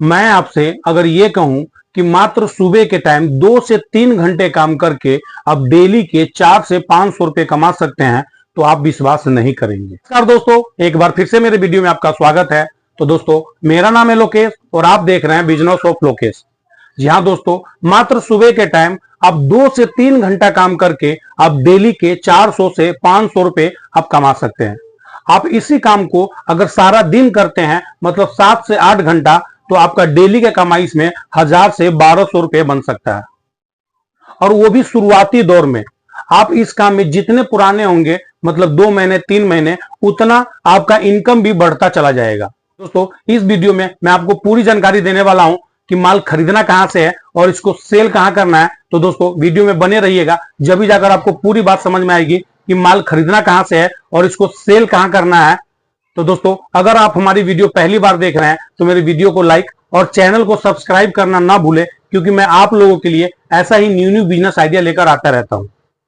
मैं आपसे अगर ये कहूं कि मात्र सुबह के टाइम 2 से 3 घंटे काम करके आप डेली के 4 से 500 रुपए कमा सकते हैं तो आप विश्वास नहीं करेंगे। नमस्कार दोस्तों, एक बार फिर से मेरे वीडियो में आपका स्वागत है। तो दोस्तों, मेरा नाम है लोकेश और आप देख रहे हैं बिजनेस ऑफ लोकेश। जी हाँ दोस्तों, मात्र सुबह के टाइम आप 2 से 3 घंटा काम करके आप डेली के 400 से 500 रुपए आप कमा सकते हैं। आप इसी काम को अगर सारा दिन करते हैं, मतलब 7 से 8 घंटा, तो आपका डेली का कमाई इसमें 1000 से 1200 रुपए बन सकता है। और वो भी शुरुआती दौर में। आप इस काम में जितने पुराने होंगे, मतलब 2 महीने 3 महीने, उतना आपका इनकम भी बढ़ता चला जाएगा। दोस्तों, इस वीडियो में मैं आपको पूरी जानकारी देने वाला हूं कि माल खरीदना कहां से है और इसको सेल कहां करना है। तो दोस्तों, वीडियो में बने रहिएगा, जब भी जाकर आपको पूरी बात समझ में आएगी कि माल खरीदना कहां से है और इसको सेल कहां करना है। तो दोस्तों, अगर आप हमारी वीडियो पहली बार देख रहे हैं तो मेरी वीडियो को लाइक और चैनल को सब्सक्राइब करना ना भूलें, क्योंकि मैं आप लोगों के लिए ऐसा ही न्यू बिजनेस आइडिया लेकर आता रहता हूं।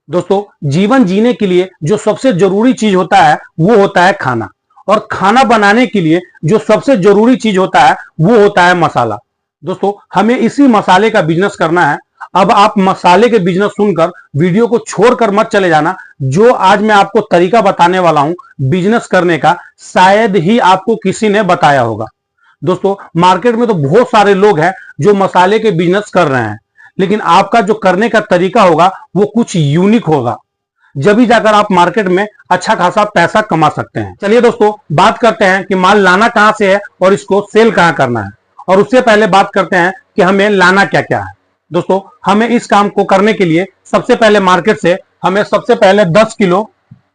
दोस्तों, जीवन जीने के लिए जो सबसे जरूरी चीज होता है वो होता है खाना, और खाना बनाने के लिए जो सबसे जरूरी चीज होता है वो होता है मसाला। दोस्तों, हमें इसी मसाले का बिजनेस करना है। अब आप मसाले के बिजनेस सुनकर वीडियो को छोड़कर मत चले जाना। जो आज मैं आपको तरीका बताने वाला हूं बिजनेस करने का, शायद ही आपको किसी ने बताया होगा। दोस्तों, मार्केट में तो बहुत सारे लोग हैं जो मसाले के बिजनेस कर रहे हैं, लेकिन आपका जो करने का तरीका होगा वो कुछ यूनिक होगा, जब भी जाकर आप मार्केट में अच्छा खासा पैसा कमा सकते हैं। चलिए दोस्तों, बात करते हैं कि माल लाना कहां से है और इसको सेल कहां करना है। और उससे पहले बात करते हैं कि हमें लाना क्या क्या है। दोस्तों, हमें इस काम को करने के लिए सबसे पहले मार्केट से हमें सबसे पहले 10 किलो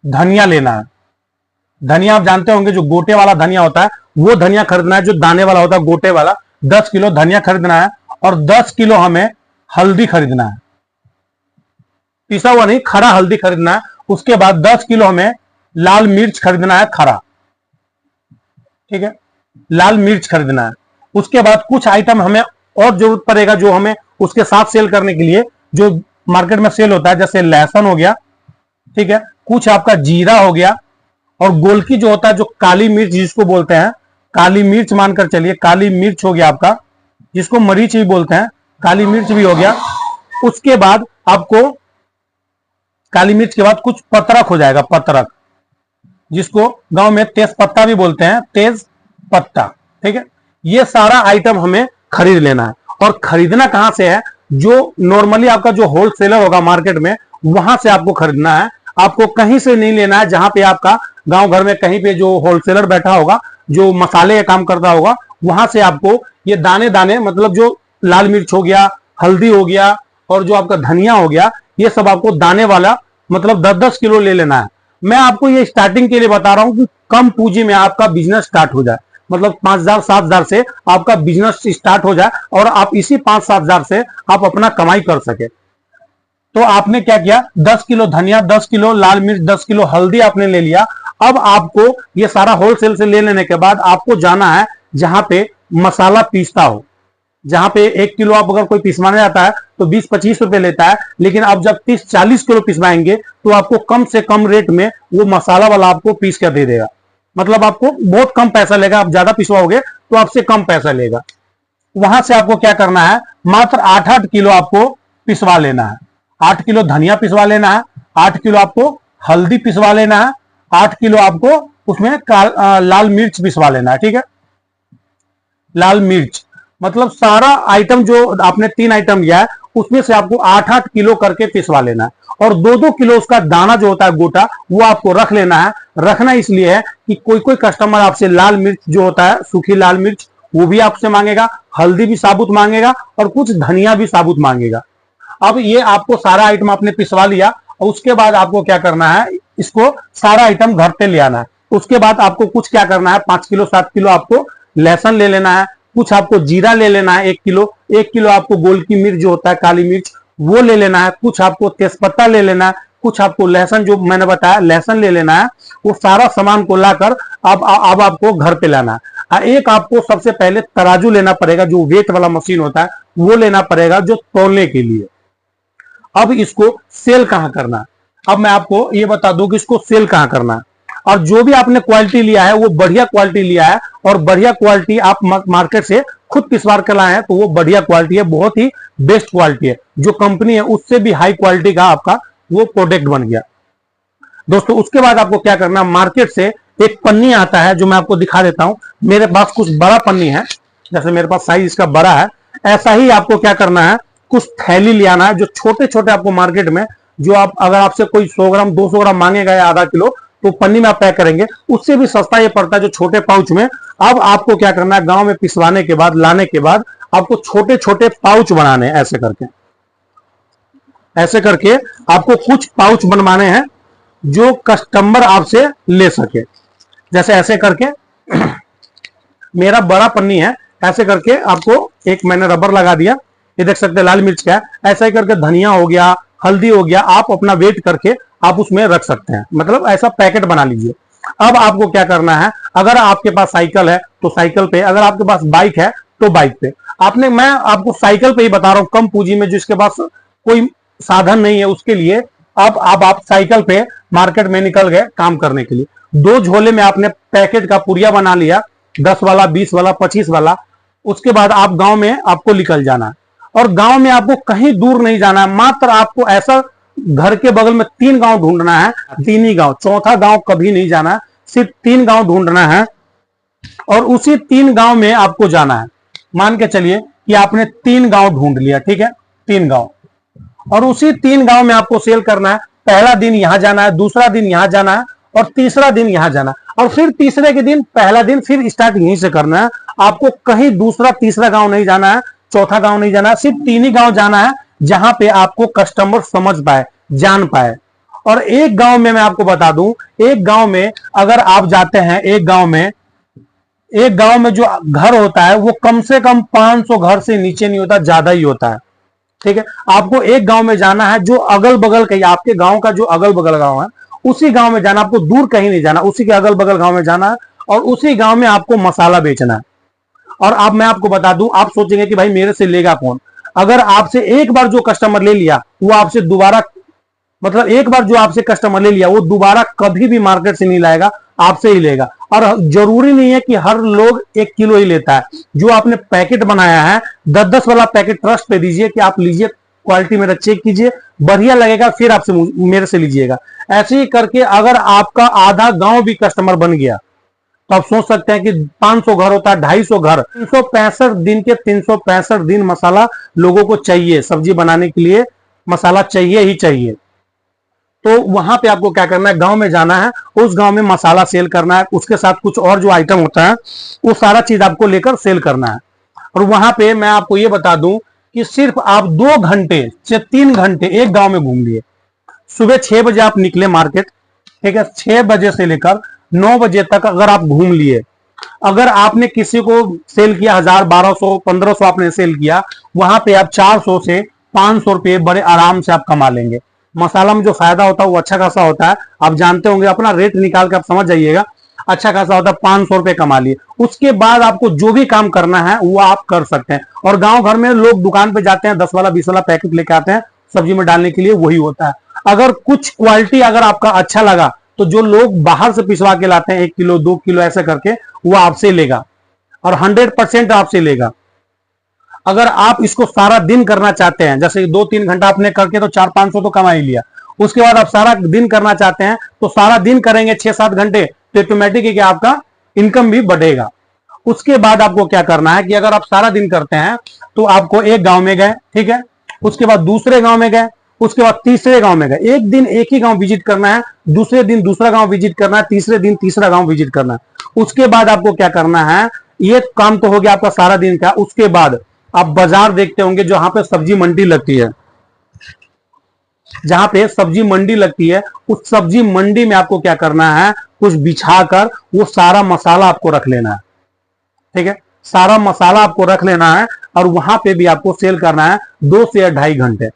धनिया लेना है। धनिया आप जानते होंगे, जो गोटे वाला धनिया होता है वो धनिया खरीदना है। जो दाने वाला होता है गोटे वाला, 10 किलो धनिया खरीदना है। और 10 किलो हमें हल्दी खरीदना है, पिसा हुआ नहीं, खरा हल्दी खरीदना है। उसके बाद 10 किलो हमें लाल मिर्च खरीदना है, खरा, ठीक है, लाल मिर्च खरीदना है। उसके बाद कुछ आइटम हमें और जरूरत पड़ेगा जो हमें उसके साथ सेल करने के लिए, जो मार्केट में सेल होता है, जैसे लहसुन हो गया, ठीक है, कुछ आपका जीरा हो गया, और गोलकी जो होता है, जो काली मिर्च जिसको बोलते हैं, काली मिर्च मानकर चलिए, काली मिर्च हो गया आपका, जिसको मरीच भी बोलते हैं, काली मिर्च भी हो गया। उसके बाद आपको काली मिर्च के बाद कुछ पत्रक हो जाएगा, पत्रक, जिसको गांव में तेज पत्ता भी बोलते हैं, तेज पत्ता, ठीक है। ये सारा आइटम हमें खरीद लेना है। और खरीदना कहां से है? जो नॉर्मली आपका जो होलसेलर होगा मार्केट में, वहां से आपको खरीदना है। आपको कहीं से नहीं लेना है। जहां पे आपका गांव घर में कहीं पे जो होलसेलर बैठा होगा, जो मसाले का काम करता होगा, वहां से आपको ये दाने दाने, मतलब जो लाल मिर्च हो गया, हल्दी हो गया, और जो आपका धनिया हो गया, ये सब आपको दाने वाला मतलब 10-10 किलो ले लेना है। मैं आपको ये स्टार्टिंग के लिए बता रहा हूं कि कम पूंजी में आपका बिजनेस स्टार्ट हो जाए, मतलब 5000-7000 से आपका बिजनेस स्टार्ट हो जाए और आप इसी 5-7 से आप अपना कमाई कर सके। तो आपने क्या किया, 10 किलो धनिया, 10 किलो लाल मिर्च, 10 किलो हल्दी आपने ले लिया। अब आपको ये सारा होलसेल से ले लेने के बाद आपको जाना है जहां पे मसाला पीसता हो। जहां पे 1 किलो आप अगर कोई पिसवाने जाता है तो 20-25 रुपए लेता है, लेकिन अब जब 30-40 किलो पिसवाएंगे तो आपको कम से कम रेट में वो मसाला वाला आपको पीस कर दे देगा। मतलब आपको बहुत कम पैसा लेगा। आप ज्यादा पिसवाओगे तो आपसे कम पैसा लेगा। वहां से आपको क्या करना है, मात्र 8-8 किलो आपको पिसवा लेना है। 8 किलो धनिया पिसवा लेना है, 8 किलो आपको हल्दी पिसवा लेना है, 8 किलो आपको उसमें लाल मिर्च पिसवा लेना है, ठीक है, लाल मिर्च। मतलब सारा आइटम जो आपने 3 आइटम लिया है उसमें से आपको 8-8 किलो करके पिसवा लेना है। और 2-2 किलो उसका दाना जो होता है गोटा, वो आपको रख लेना है। रखना इसलिए है कि कोई कोई कस्टमर आपसे लाल मिर्च जो होता है, सूखी लाल मिर्च, वो भी आपसे मांगेगा, हल्दी भी साबुत मांगेगा, और कुछ धनिया भी साबुत मांगेगा। अब ये आपको सारा आइटम आपने पिसवा लिया, और उसके बाद आपको क्या करना है, इसको सारा आइटम घर पे ले आना है। उसके बाद आपको कुछ क्या करना है, 5 किलो 7 किलो आपको लहसुन ले लेना है, कुछ आपको जीरा ले लेना है 1 किलो, 1 किलो आपको गोलकी मिर्च जो होता है काली मिर्च वो ले लेना है, कुछ आपको तेजपत्ता ले लेना है, कुछ आपको लहसुन जो मैंने बताया लहसुन ले लेना है। वो सारा सामान को लाकर अब आपको घर पे लाना है। एक आपको सबसे पहले तराजू लेना पड़ेगा, जो वेट वाला मशीन होता है वो लेना पड़ेगा, जो तौलने के लिए। अब इसको सेल कहां करना है, अब मैं आपको ये बता दूं कि इसको सेल कहां करना है। और जो भी आपने क्वालिटी लिया है वो बढ़िया क्वालिटी लिया है, और बढ़िया क्वालिटी आप मार्केट से खुद पिसवा कर लाए हैं तो वो बढ़िया क्वालिटी है, बहुत ही बेस्ट क्वालिटी है। जो कंपनी है उससे भी हाई क्वालिटी का आपका वो प्रोडक्ट बन गया दोस्तों। उसके बाद आपको क्या करना, मार्केट से एक पन्नी आता है जो मैं आपको दिखा देता हूं। मेरे पास कुछ बड़ा पन्नी है, जैसे मेरे पास साइज इसका बड़ा है, ऐसा ही आपको क्या करना है, कुछ थैली ले आना है जो छोटे छोटे आपको मार्केट में, जो आप अगर आपसे कोई 100 ग्राम 200 ग्राम मांगेगा या आधा किलो, तो पन्नी में आप पैक करेंगे, उससे भी सस्ता ये पड़ता है जो छोटे पाउच में। अब आपको क्या करना है, गांव में पिसवाने के बाद, लाने के बाद आपको छोटे छोटे पाउच बनाने हैं। ऐसे करके आपको कुछ पाउच बनवाने हैं जो कस्टमर आपसे ले सके। जैसे ऐसे करके मेरा बड़ा पन्नी है, ऐसे करके आपको एक मैंने रबर लगा दिया, ये देख सकते हैं लाल मिर्च का है। ऐसा ही करके धनिया हो गया, हल्दी हो गया, आप अपना वेट करके आप उसमें रख सकते हैं, मतलब ऐसा पैकेट बना लीजिए। अब आपको क्या करना है, अगर आपके पास साइकिल है तो साइकिल पे, अगर आपके पास बाइक है तो बाइक पे। मैं आपको साइकिल पे ही बता रहा हूं, कम पूंजी में, जिसके पास कोई साधन नहीं है उसके लिए। अब आप साइकिल पे मार्केट में निकल गए काम करने के लिए, 2 झोले में आपने पैकेट का पुड़िया बना लिया, 10 वाला, 20 वाला, 25 वाला। उसके बाद आप गांव में आपको निकल जाना है, और गांव में आपको कहीं दूर नहीं जाना है, मात्र आपको ऐसा घर के बगल में 3 गांव ढूंढना है, 3 ही गांव, चौथा गांव कभी नहीं जाना है, सिर्फ 3 गांव ढूंढना है, और उसी 3 गांव में आपको जाना है। मान के चलिए कि आपने 3 गांव ढूंढ लिया, ठीक है, 3 गांव, और उसी 3 गांव में आपको सेल करना है। पहला दिन यहां जाना है, दूसरा दिन यहां जाना है, और तीसरा दिन यहां जाना है, और फिर तीसरे के दिन, पहला दिन फिर स्टार्ट यहीं से करना है। आपको कहीं दूसरा तीसरा गांव नहीं जाना है, चौथा गांव नहीं जाना है, सिर्फ 3 ही गांव जाना है जहां पे आपको कस्टमर समझ पाए, जान पाए। और एक गांव में मैं आपको बता दूं, एक गांव में अगर आप जाते हैं, एक गांव में जो घर होता है वो कम से कम 500 घर से नीचे नहीं होता, ज्यादा ही होता है, ठीक है। आपको एक गांव में जाना है जो अगल बगल का, आपके गांव का जो अगल बगल गांव है उसी गांव में जाना, आपको दूर कहीं नहीं जाना, उसी के अगल बगल गांव में जाना है, और उसी गांव में आपको मसाला बेचना है। और अब मैं आपको बता दूं, आप सोचेंगे कि भाई मेरे से लेगा कौन। अगर आपसे एक बार जो कस्टमर ले लिया वो आपसे दोबारा, मतलब एक बार जो आपसे कस्टमर ले लिया वो दोबारा कभी भी मार्केट से नहीं लाएगा, आपसे ही लेगा। और जरूरी नहीं है कि हर लोग 1 किलो ही लेता है। जो आपने पैकेट बनाया है 10-10 वाला पैकेट ट्रस्ट पे दीजिए कि आप लीजिए, क्वालिटी मेरा चेक कीजिए, बढ़िया लगेगा फिर आपसे मेरे से लीजिएगा। ऐसे ही करके अगर आपका आधा गांव भी कस्टमर बन गया तो आप सोच सकते हैं कि 500 घर होता है, 250 घर, 365 दिन के 365 दिन मसाला लोगों को चाहिए, सब्जी बनाने के लिए मसाला चाहिए ही चाहिए। तो वहां पे आपको क्या करना है, गांव में जाना है, उस गांव में मसाला सेल करना है, उसके साथ कुछ और जो आइटम होता है वो सारा चीज आपको लेकर सेल करना है। और वहां पे मैं आपको ये बता दूं कि सिर्फ आप 2 घंटे से 3 घंटे एक गांव में घूम लिए। सुबह 6 बजे आप निकले मार्केट, ठीक है, 6 बजे से लेकर 9 बजे तक अगर आप घूम लिए, अगर आपने किसी को सेल किया 1000, 1200, 1500 आपने सेल किया, वहां पे आप 400 से 500 रुपए बड़े आराम से आप कमा लेंगे। मसाला में जो फायदा होता है वो अच्छा खासा होता है, आप जानते होंगे, अपना रेट निकाल के आप समझ जाइएगा, अच्छा खासा होता है, 500 रुपए कमा लिए। उसके बाद आपको जो भी काम करना है वो आप कर सकते हैं। और गांव घर में लोग दुकान पे जाते हैं, 10 वाला 20 वाला पैकेट लेके आते हैं सब्जी में डालने के लिए, वही होता है। अगर कुछ क्वालिटी अगर आपका अच्छा लगा तो जो लोग बाहर से पिसवा के लाते हैं 1 किलो 2 किलो ऐसे करके, वो आपसे लेगा, और 100% आपसे लेगा। अगर आप इसको सारा दिन करना चाहते हैं, जैसे 2-3 घंटा आपने करके तो 400-500 तो कमा ही लिया, उसके बाद आप सारा दिन करना चाहते हैं तो सारा दिन करेंगे 6-7 घंटे, तो ऑटोमेटिक है कि आपका इनकम भी बढ़ेगा। उसके बाद आपको क्या करना है कि अगर आप सारा दिन करते हैं तो आपको एक गांव में गए, ठीक है, उसके बाद दूसरे गांव में गए, उसके बाद तीसरे गांव में गए, एक दिन एक ही गांव विजिट करना है, दूसरे दिन दूसरा गांव विजिट करना है, तीसरे दिन तीसरा गांव विजिट करना है। उसके बाद आपको क्या करना है, ये काम तो हो गया आपका सारा दिन का। उसके बाद आप बाजार देखते होंगे जहां पे सब्जी मंडी लगती है, जहां पे सब्जी मंडी लगती है, उस सब्जी मंडी में आपको क्या करना है, कुछ बिछाकर वो सारा मसाला आपको रख लेना है, ठीक है, सारा मसाला आपको रख लेना है, और वहां पे भी आपको सेल करना है 2 से 2.5 घंटे।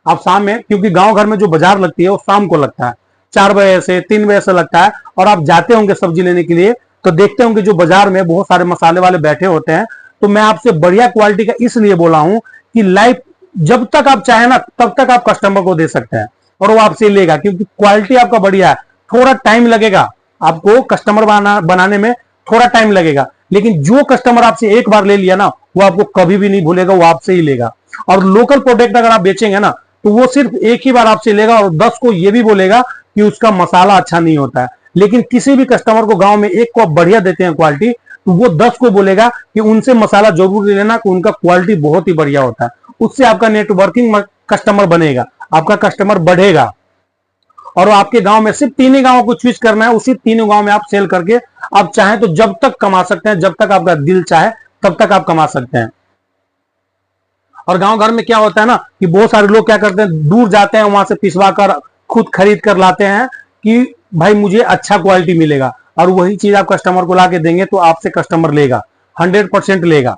आप शाम में, क्योंकि गांव घर में जो बाजार लगती है वो शाम को लगता है, 4 बजे से 3 बजे से लगता है, और आप जाते होंगे सब्जी लेने के लिए तो देखते होंगे जो बाजार में बहुत सारे मसाले वाले बैठे होते हैं। तो मैं आपसे बढ़िया क्वालिटी का इसलिए बोला हूं कि लाइफ जब तक आप चाहे ना तब तक आप कस्टमर को दे सकते हैं और वो आपसे लेगा, क्योंकि क्वालिटी आपका बढ़िया है। थोड़ा टाइम लगेगा आपको कस्टमर बनाने में, थोड़ा टाइम लगेगा, लेकिन जो कस्टमर आपसे एक बार ले लिया ना, वो आपको कभी भी नहीं भूलेगा, वो आपसे ही लेगा। और लोकल प्रोडक्ट अगर आप बेचेंगे ना, तो वो सिर्फ एक ही बार आपसे लेगा और 10 को ये भी बोलेगा कि उसका मसाला अच्छा नहीं होता है। लेकिन किसी भी कस्टमर को गांव में एक को आप बढ़िया देते हैं क्वालिटी, तो वो 10 को बोलेगा कि उनसे मसाला जरूर ले लेना, कि उनका क्वालिटी बहुत ही बढ़िया होता है। उससे आपका नेटवर्किंग कस्टमर बनेगा, आपका कस्टमर बढ़ेगा। और आपके गांव में सिर्फ 3 ही गांव को चूज करना है, उसी 3 गांव में आप सेल करके आप चाहें तो जब तक कमा सकते हैं, जब तक आपका दिल चाहे तब तक आप कमा सकते हैं। और गांव घर में क्या होता है ना, कि बहुत सारे लोग क्या करते हैं, दूर जाते हैं, वहां से पिसवा कर खुद खरीद कर लाते हैं कि भाई मुझे अच्छा क्वालिटी मिलेगा, और वही चीज आप कस्टमर को ला के देंगे तो आपसे कस्टमर लेगा, 100% लेगा।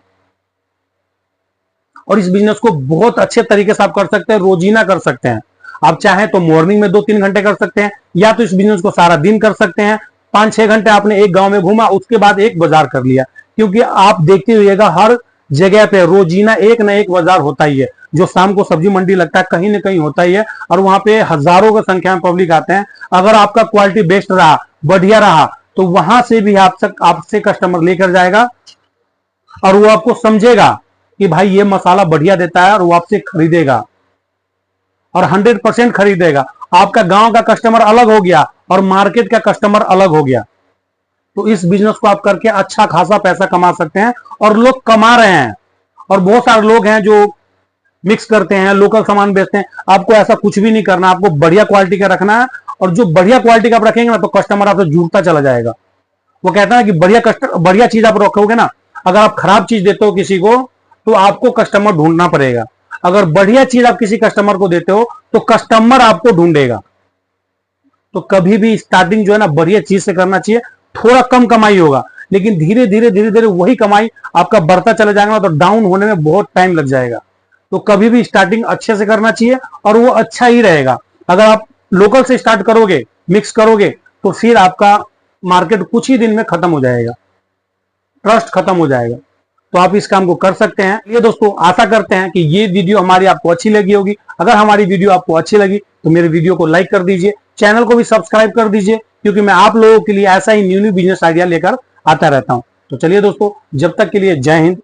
और इस बिजनेस को बहुत अच्छे तरीके से आप कर सकते हैं, रोजीना कर सकते हैं। आप चाहें तो मॉर्निंग में 2-3 घंटे कर सकते हैं, या तो इस बिजनेस को सारा दिन कर सकते हैं। 5-6 घंटे आपने एक गांव में घूमा, उसके बाद एक बाजार कर लिया, क्योंकि आप देखते हुएगा हर जगह पे रोजीना एक ना एक बाजार होता ही है। जो शाम को सब्जी मंडी लगता है, कहीं ना कहीं होता ही है, और वहां पे हजारों की संख्या में पब्लिक आते हैं। अगर आपका क्वालिटी बेस्ट रहा, बढ़िया रहा, तो वहां से भी आपसे कस्टमर लेकर जाएगा, और वो आपको समझेगा कि भाई ये मसाला बढ़िया देता है, और वो आपसे खरीदेगा, और 100% खरीदेगा। आपका गांव का कस्टमर अलग हो गया और मार्केट का कस्टमर अलग हो गया। तो इस बिजनेस को आप करके अच्छा खासा पैसा कमा सकते हैं, और लोग कमा रहे हैं। और बहुत सारे लोग हैं जो मिक्स करते हैं, लोकल सामान बेचते हैं। आपको ऐसा कुछ भी नहीं करना, आपको बढ़िया क्वालिटी का रखना है, और जो बढ़िया क्वालिटी का आप रखेंगे ना, तो कस्टमर आपसे जुड़ता चला जाएगा। वो कहता है कि बढ़िया चीज आप रखोगे ना, अगर आप खराब चीज देते हो किसी को, तो आपको कस्टमर ढूंढना पड़ेगा। अगर बढ़िया चीज आप किसी कस्टमर को देते हो, तो कस्टमर आपको ढूंढेगा। तो कभी भी स्टार्टिंग जो है ना, बढ़िया चीज से करना चाहिए। थोड़ा कम कमाई होगा, लेकिन धीरे धीरे वही कमाई आपका बढ़ता चला जाएगा, तो डाउन होने में बहुत टाइम लग जाएगा। तो कभी भी स्टार्टिंग अच्छे से करना चाहिए, और वो अच्छा ही रहेगा। अगर आप लोकल से स्टार्ट करोगे, मिक्स करोगे, तो फिर आपका मार्केट कुछ ही दिन में खत्म हो जाएगा, ट्रस्ट खत्म हो जाएगा। तो आप इस काम को कर सकते हैं। ये दोस्तों, आशा करते हैं कि ये वीडियो हमारी आपको अच्छी लगी होगी। अगर हमारी वीडियो आपको अच्छी लगी तो मेरे वीडियो को लाइक कर दीजिए, चैनल को भी सब्सक्राइब कर दीजिए, क्योंकि मैं आप लोगों के लिए ऐसा ही न्यू बिजनेस आइडिया लेकर आता रहता हूं। तो चलिए दोस्तों, जब तक के लिए जय हिंद,